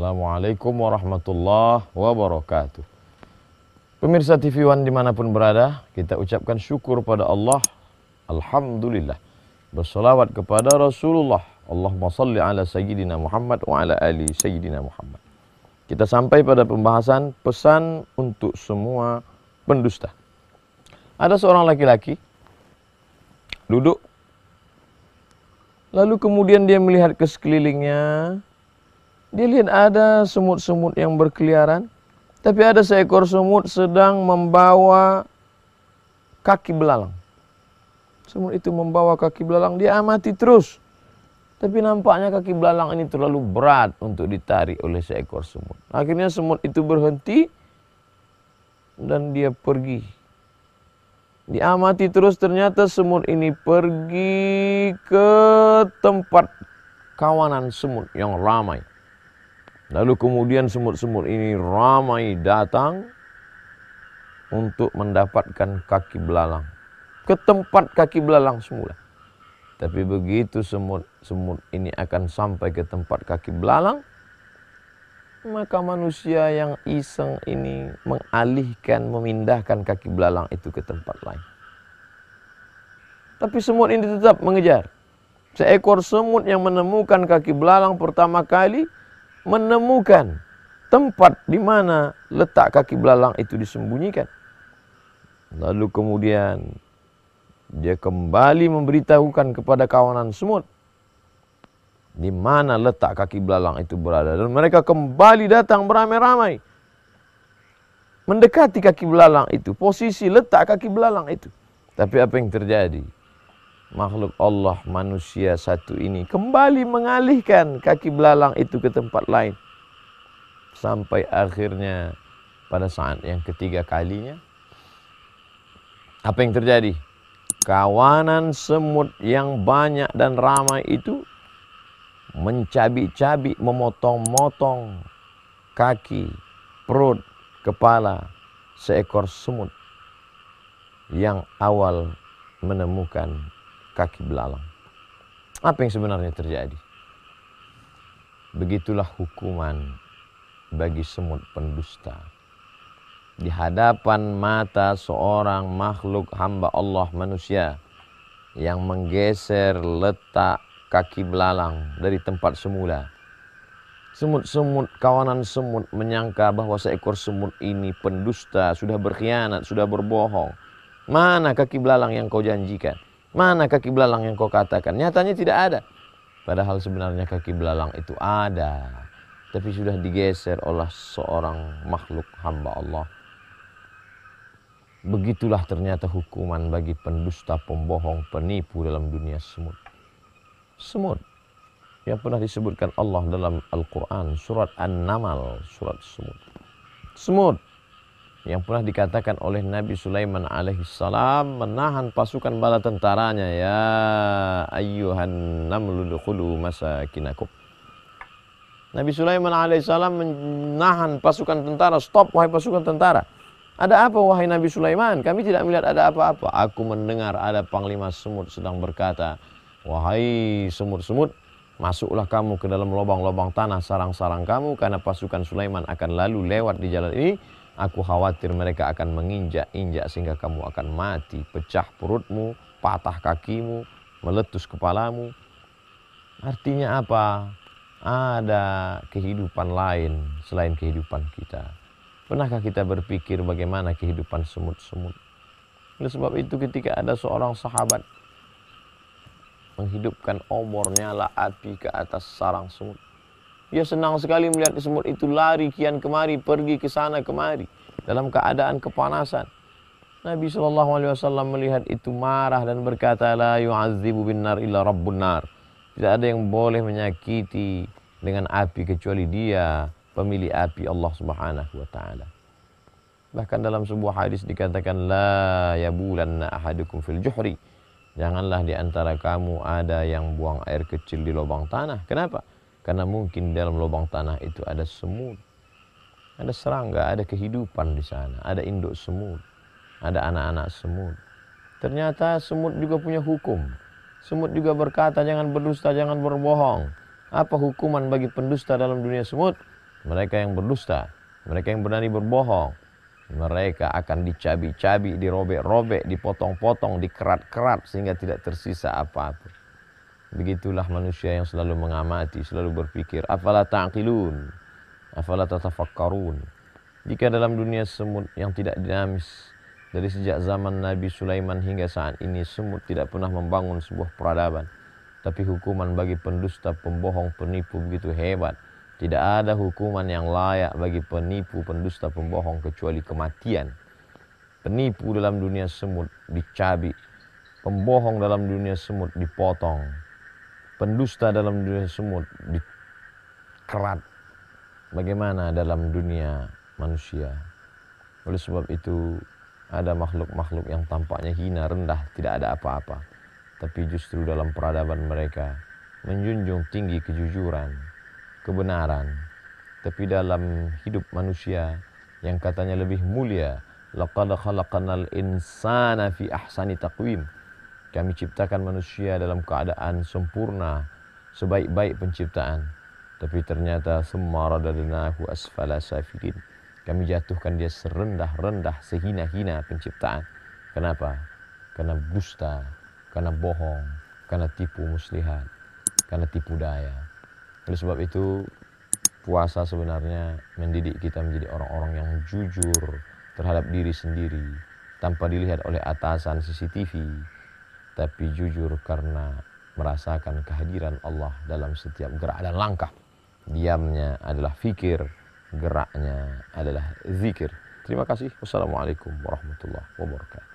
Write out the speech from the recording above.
Assalamualaikum warahmatullahi wabarakatuh. Pemirsa TV One dimanapun berada, kita ucapkan syukur pada Allah. Alhamdulillah. Bersolawat kepada Rasulullah. Allahumma salli ala Sayyidina Muhammad wa ala ali Sayyidina Muhammad. Kita sampai pada pembahasan pesan untuk semua pendusta. Ada seorang laki-laki duduk, lalu kemudian dia melihat ke sekelilingnya. Dia lihat ada semut-semut yang berkeliaran, tapi ada seekor semut sedang membawa kaki belalang. Semut itu membawa kaki belalang, dia amati terus. Tapi nampaknya kaki belalang ini terlalu berat untuk ditarik oleh seekor semut. Akhirnya semut itu berhenti dan dia pergi. Diamati terus, ternyata semut ini pergi ke tempat kawanan semut yang ramai. Lalu kemudian semut-semut ini ramai datang untuk mendapatkan kaki belalang. Ke tempat kaki belalang semula. Tapi begitu semut ini akan sampai ke tempat kaki belalang, maka manusia yang iseng ini mengalihkan, memindahkan kaki belalang itu ke tempat lain. Tapi semut ini tetap mengejar. Seekor semut yang menemukan kaki belalang pertama kali, menemukan tempat di mana letak kaki belalang itu disembunyikan. Lalu kemudian dia kembali memberitahukan kepada kawanan semut di mana letak kaki belalang itu berada. Dan mereka kembali datang beramai-ramai mendekati kaki belalang itu, posisi letak kaki belalang itu. Tapi apa yang terjadi? Makhluk Allah, manusia satu ini kembali mengalihkan kaki belalang itu ke tempat lain. Sampai akhirnya pada saat yang ketiga kalinya, apa yang terjadi? Kawanan semut yang banyak dan ramai itu mencabik-cabik, memotong-motong kaki, perut, kepala seekor semut yang awal menemukan kaki belalang. Apa yang sebenarnya terjadi? Begitulah hukuman bagi semut pendusta. Di hadapan mata seorang makhluk hamba Allah manusia yang menggeser letak kaki belalang dari tempat semula. Semut-semut, kawanan semut menyangka bahwa seekor semut ini pendusta, sudah berkhianat, sudah berbohong. Mana kaki belalang yang kau janjikan? Mana kaki belalang yang kau katakan? Nyatanya tidak ada. Padahal sebenarnya kaki belalang itu ada, tapi sudah digeser oleh seorang makhluk hamba Allah. Begitulah ternyata hukuman bagi pendusta, pembohong, penipu dalam dunia semut. Semut yang pernah disebutkan Allah dalam Al-Quran, surat An-Naml, surat semut. Semut yang pernah dikatakan oleh Nabi Sulaiman alaihissalam menahan pasukan bala tentaranya, ya ayyuhan namlu dukhulu masakinakum. Nabi Sulaiman alaihissalam menahan pasukan tentara. Stop wahai pasukan tentara. Ada apa wahai Nabi Sulaiman? Kami tidak melihat ada apa-apa. Aku mendengar ada panglima semut sedang berkata, wahai semut-semut, masuklah kamu ke dalam lubang-lubang tanah sarang-sarang kamu, karena pasukan Sulaiman akan lalu lewat di jalan ini. Aku khawatir mereka akan menginjak-injak sehingga kamu akan mati. Pecah perutmu, patah kakimu, meletus kepalamu. Artinya apa? Ada kehidupan lain selain kehidupan kita. Pernahkah kita berpikir bagaimana kehidupan semut-semut? Oleh sebab itu ketika ada seorang sahabat menghidupkan obor nyala api ke atas sarang semut, dia senang sekali melihat semut itu lari kian kemari, pergi ke sana kemari dalam keadaan kepanasan. Nabi SAW melihat itu marah dan berkata, la yu'adzibu bin nar illa rabbun nar. Tidak ada yang boleh menyakiti dengan api kecuali dia pemilik api, Allah Subhanahu wa taala. Bahkan dalam sebuah hadis dikatakan, la yabulanna ahadukum fil juhri. Janganlah di antara kamu ada yang buang air kecil di lubang tanah. Kenapa? Karena mungkin dalam lubang tanah itu ada semut, ada serangga, ada kehidupan di sana, ada induk semut, ada anak-anak semut. Ternyata semut juga punya hukum. Semut juga berkata, jangan berdusta, jangan berbohong. Apa hukuman bagi pendusta dalam dunia semut? mereka yang berdusta, mereka yang berani berbohong, mereka akan dicabi-cabi, dirobek-robek, dipotong-potong, dikerat-kerat sehingga tidak tersisa apa-apa. Begitulah manusia yang selalu mengamati, selalu berpikir, afala ta'qilun, afala tatafakkarun. Jika dalam dunia semut yang tidak dinamis, dari sejak zaman Nabi Sulaiman hingga saat ini, semut tidak pernah membangun sebuah peradaban. Tapi hukuman bagi pendusta, pembohong, penipu begitu hebat. Tidak ada hukuman yang layak bagi penipu, pendusta, pembohong kecuali kematian. Penipu dalam dunia semut dicabi, pembohong dalam dunia semut dipotong, pendusta dalam dunia semut dikerat. Bagaimana dalam dunia manusia? Oleh sebab itu ada makhluk-makhluk yang tampaknya hina, rendah, tidak ada apa-apa. Tapi justru dalam peradaban mereka menjunjung tinggi kejujuran, kebenaran. Tapi dalam hidup manusia yang katanya lebih mulia, laqad khalaqnal insana fi ahsani taqwim. Kami ciptakan manusia dalam keadaan sempurna, sebaik-baik penciptaan. Tapi ternyata summa radadnahu asfala safilin. Kami jatuhkan dia serendah-rendah, sehina-hina penciptaan. Kenapa? Karena dusta, karena bohong, karena tipu muslihat, karena tipu daya. Oleh sebab itu, puasa sebenarnya mendidik kita menjadi orang-orang yang jujur terhadap diri sendiri, tanpa dilihat oleh atasan CCTV, tapi jujur karena merasakan kehadiran Allah dalam setiap gerak dan langkah. Diamnya adalah fikir, geraknya adalah zikir. Terima kasih. Wassalamualaikum warahmatullahi wabarakatuh.